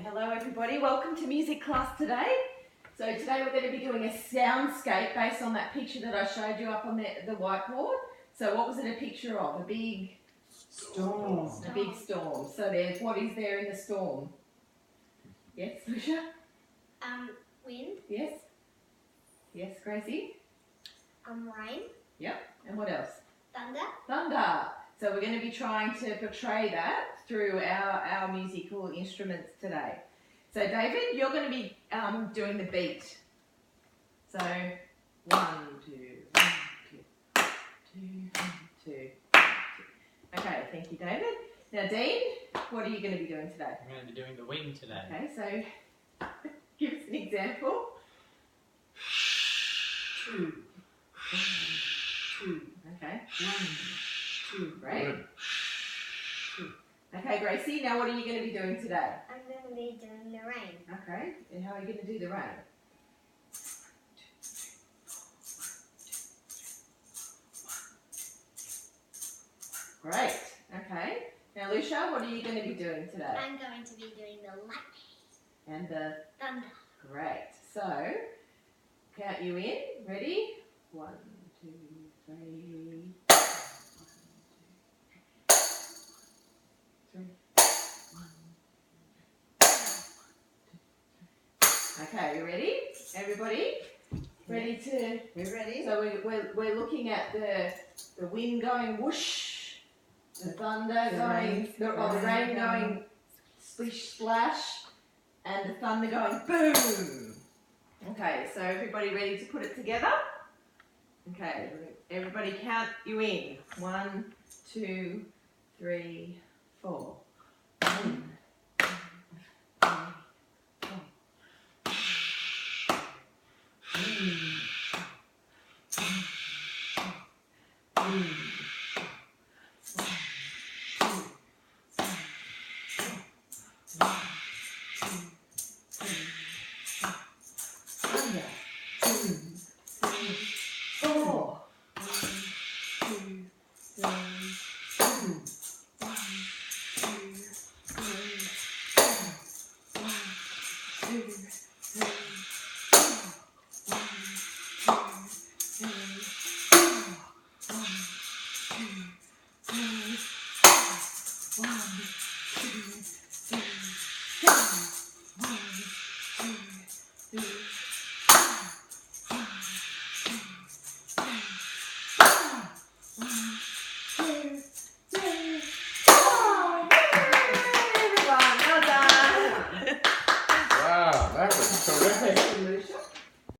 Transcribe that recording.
Hello everybody, welcome to music class today. So today we're going to be doing a soundscape based on that picture that I showed you up on the whiteboard. So what was it a picture of? A big storm. A big storm. So what is there in the storm? Yes, Lucia? Wind. Yes. Yes, Gracie? Rain. Yep. And what else? Thunder. Thunder. So we're going to be trying to portray that through our musical instruments today. So David, you're going to be doing the beat. So 1, 2, 1, 2, 2, 2, 2. Okay, thank you, David. Now, Dean, what are you going to be doing today? I'm going to be doing the wind today. Okay, so give us an example. 2, 2. Okay, 1, 2. Great. Okay, Gracie, now what are you going to be doing today? I'm going to be doing the rain. Okay, and how are you going to do the rain? Great. Okay. Now, Lucia, what are you going to be doing today? I'm going to be doing the lightning. And the Thunder. great. So, count you in. Ready? 1, 2, 3. 1, 2, 3. 1. Okay, you ready? Everybody? Ready to? We're ready. So we're looking at the wind going whoosh, the thunder going, the rain going splish splash, and the thunder going boom. Okay, so everybody ready to put it together? Okay, everybody count you in. 1, 2, 3, 4.